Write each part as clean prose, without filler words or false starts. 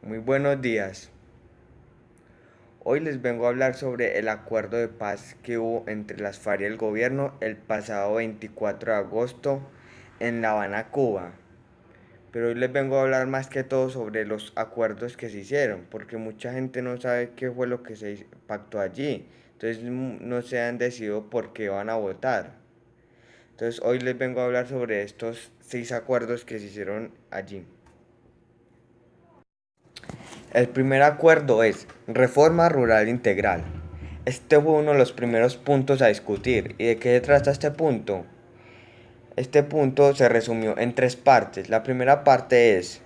Muy buenos días. Hoy les vengo a hablar sobre el acuerdo de paz que hubo entre las FARC y el gobierno el pasado 24 de agosto en La Habana, Cuba. Pero hoy les vengo a hablar más que todo sobre los acuerdos que se hicieron, porque mucha gente no sabe qué fue lo que se pactó allí. Entonces no se han decidido por qué van a votar. Entonces hoy les vengo a hablar sobre estos 6 acuerdos que se hicieron allí. El primer acuerdo es Reforma Rural Integral. Este fue uno de los primeros puntos a discutir. ¿Y de qué se trata este punto? Este punto se resumió en 3 partes. La primera parte es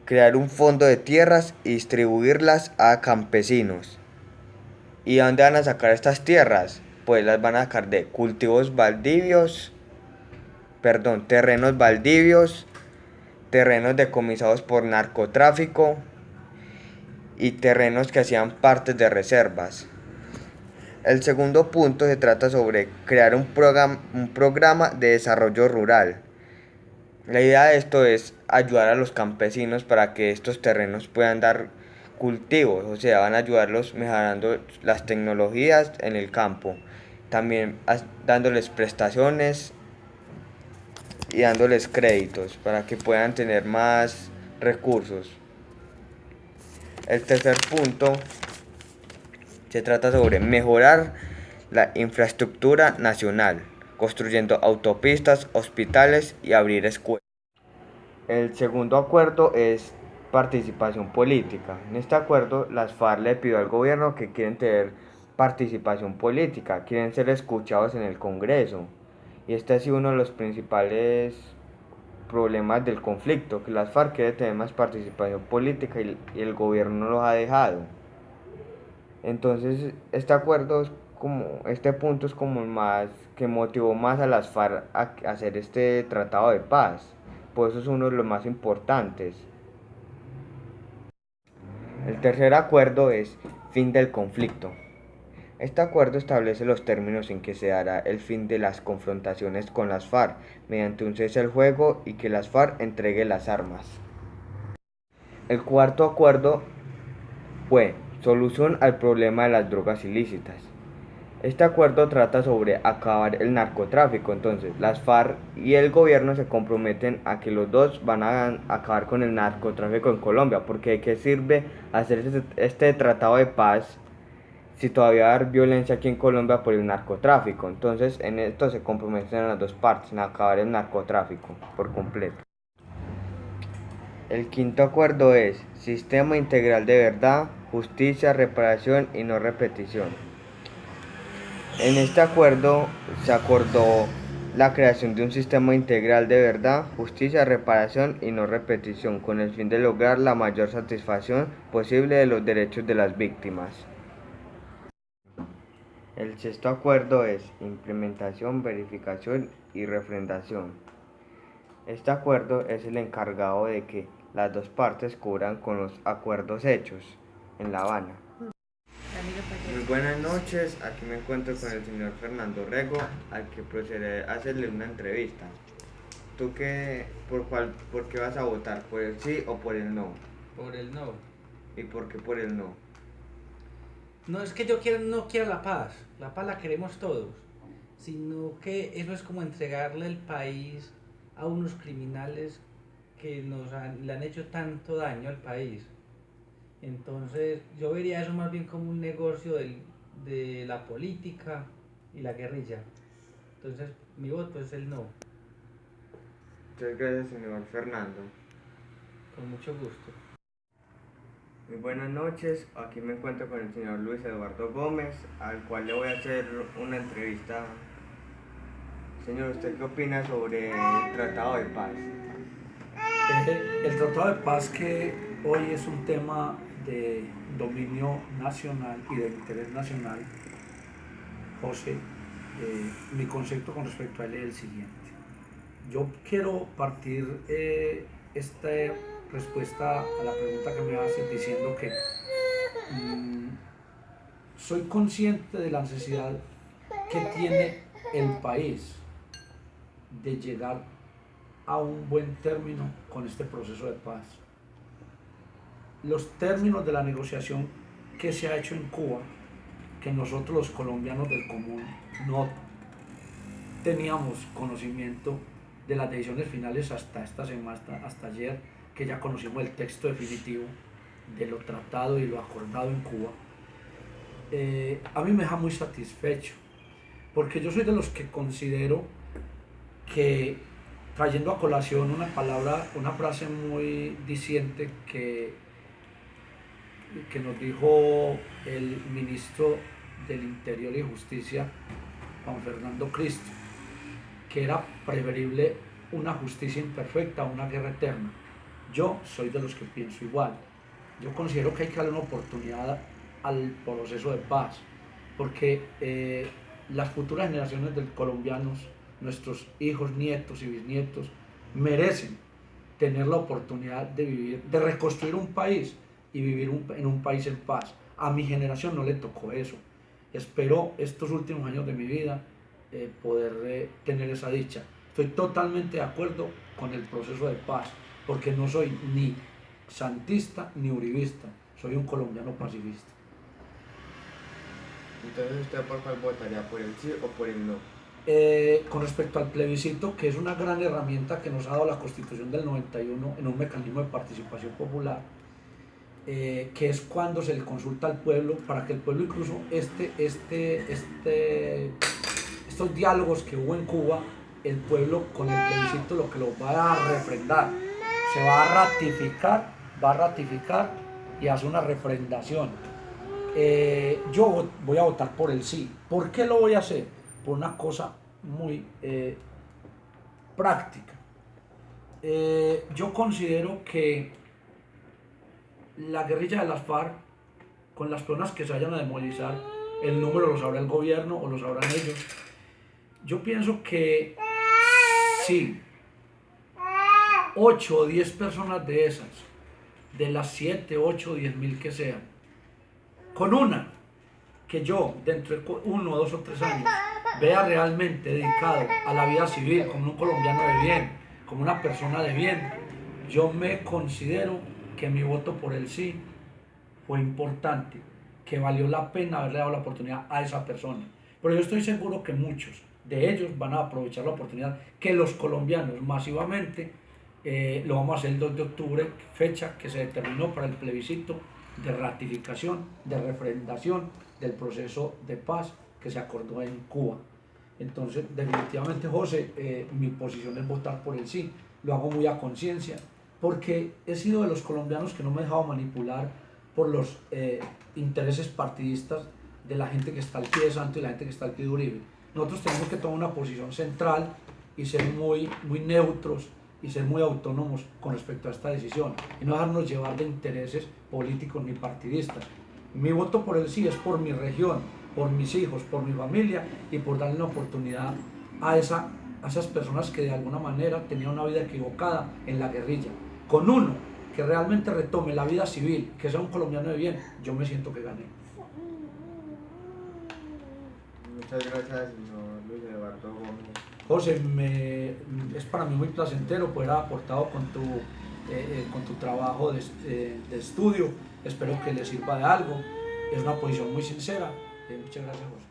crear un fondo de tierras y distribuirlas a campesinos. ¿Y dónde van a sacar estas tierras? Pues las van a sacar de terrenos baldivios, terrenos decomisados por narcotráfico y terrenos que hacían parte de reservas. El segundo punto se trata sobre crear un programa de desarrollo rural. La idea de esto es ayudar a los campesinos para que estos terrenos puedan dar cultivos, o sea, van a ayudarlos mejorando las tecnologías en el campo, también dándoles prestaciones y dándoles créditos para que puedan tener más recursos. El tercer punto se trata sobre mejorar la infraestructura nacional, construyendo autopistas, hospitales y abrir escuelas. El segundo acuerdo es participación política. En este acuerdo, las FARC le pidió al gobierno que quieren tener participación política, quieren ser escuchados en el Congreso. Y este ha sido uno de los principales problemas del conflicto, que las FARC quieren tener más participación política y el gobierno no los ha dejado. Entonces, este punto es como el más que motivó más a las FARC a hacer este tratado de paz. Por eso es uno de los más importantes. El tercer acuerdo es fin del conflicto. Este acuerdo establece los términos en que se dará el fin de las confrontaciones con las FARC mediante un cese al fuego y que las FARC entregue las armas. El cuarto acuerdo fue solución al problema de las drogas ilícitas. Este acuerdo trata sobre acabar el narcotráfico, entonces las FARC y el gobierno se comprometen a que los dos van a acabar con el narcotráfico en Colombia, porque ¿de qué sirve hacer este tratado de paz si todavía va a haber violencia aquí en Colombia por el narcotráfico? Entonces en esto se comprometen las dos partes, en acabar el narcotráfico por completo. El quinto acuerdo es Sistema Integral de Verdad, Justicia, Reparación y No Repetición. En este acuerdo se acordó la creación de un sistema integral de verdad, justicia, reparación y no repetición, con el fin de lograr la mayor satisfacción posible de los derechos de las víctimas. El sexto acuerdo es implementación, verificación y refrendación. Este acuerdo es el encargado de que las dos partes cubran con los acuerdos hechos en La Habana. Muy buenas noches, aquí me encuentro con el señor Fernando Rego, al que procederé a hacerle una entrevista. ¿Tú por qué vas a votar? ¿Por el sí o por el no? Por el no. ¿Y por qué por el no? No es que no quiero la paz la queremos todos, sino que eso es como entregarle el país a unos criminales que le han hecho tanto daño al país. Entonces yo vería eso más bien como un negocio de la política y la guerrilla. Entonces mi voto es el no, Muchas gracias, señor Fernando. con mucho gusto. Muy buenas noches, aquí me encuentro con el señor Luis Eduardo Gómez, al cual le voy a hacer una entrevista. Señor, ¿usted qué opina sobre el Tratado de Paz? El Tratado de Paz, que hoy es un tema de dominio nacional y de interés nacional, José, mi concepto con respecto a él es el siguiente. Yo quiero partir esta respuesta a la pregunta que me haces diciendo que mm, soy consciente de la necesidad que tiene el país de llegar a un buen término con este proceso de paz. los términos de la negociación que se ha hecho en Cuba, que nosotros los colombianos del común no teníamos conocimiento de las decisiones finales hasta esta semana, hasta ayer, que ya conocimos el texto definitivo de lo tratado y lo acordado en Cuba, a mí me deja muy satisfecho, porque yo soy de los que considero que, trayendo a colación una frase muy diciente que nos dijo el ministro del Interior y Justicia, Juan Fernando Cristo, que era preferible una justicia imperfecta a una guerra eterna. Yo soy de los que pienso igual. Yo considero que hay que darle una oportunidad al proceso de paz, porque las futuras generaciones de colombianos, nuestros hijos, nietos y bisnietos, merecen tener la oportunidad de vivir, de reconstruir un país y vivir en un país en paz. A mi generación no le tocó eso. Espero estos últimos años de mi vida poder tener esa dicha. Estoy totalmente de acuerdo con el proceso de paz, porque no soy ni santista ni uribista, soy un colombiano pacifista. Entonces, ¿usted por cuál votaría? ¿Por el sí o por el no? Con respecto al plebiscito, que es una gran herramienta que nos ha dado la Constitución del 91 en un mecanismo de participación popular, que es cuando se le consulta al pueblo, para que el pueblo, incluso estos diálogos que hubo en Cuba, el pueblo con el plebiscito lo que lo va a refrendar, se va a ratificar y hace una refrendación. Yo voy a votar por el sí. ¿Por qué lo voy a hacer? Por una cosa muy práctica. Yo considero que la guerrilla de las FARC, con las personas que se vayan a demovilizar, el número lo sabrá el gobierno o lo sabrán ellos. Yo pienso que sí, 8 o 10 personas de esas, de las 7, 8 o 10 mil que sean, con una que yo dentro de 1, 2 o 3 años vea realmente dedicado a la vida civil, como un colombiano de bien, como una persona de bien, yo me considero que mi voto por el sí fue importante, que valió la pena haberle dado la oportunidad a esa persona. Pero yo estoy seguro que muchos de ellos van a aprovechar la oportunidad, que los colombianos masivamente lo vamos a hacer el 2 de octubre, fecha que se determinó para el plebiscito de ratificación, de refrendación del proceso de paz que se acordó en Cuba. Entonces, definitivamente, José, mi posición es votar por el sí. Lo hago muy a conciencia, porque he sido de los colombianos que no me he dejado manipular por los intereses partidistas de la gente que está al pie de Santo y la gente que está al pie de Uribe. Nosotros tenemos que tomar una posición central y ser muy neutros y ser muy autónomos con respecto a esta decisión y no dejarnos llevar de intereses políticos ni partidistas. Mi voto por el sí es por mi región, por mis hijos, por mi familia y por darle una oportunidad a esas personas que de alguna manera tenían una vida equivocada en la guerrilla. Con uno que realmente retome la vida civil, que sea un colombiano de bien, yo me siento que gané. Muchas gracias, señor Luis Eduardo Gómez. José, es para mí muy placentero poder haber aportado con tu trabajo de estudio. Espero que le sirva de algo. Es una posición muy sincera. Muchas gracias, José.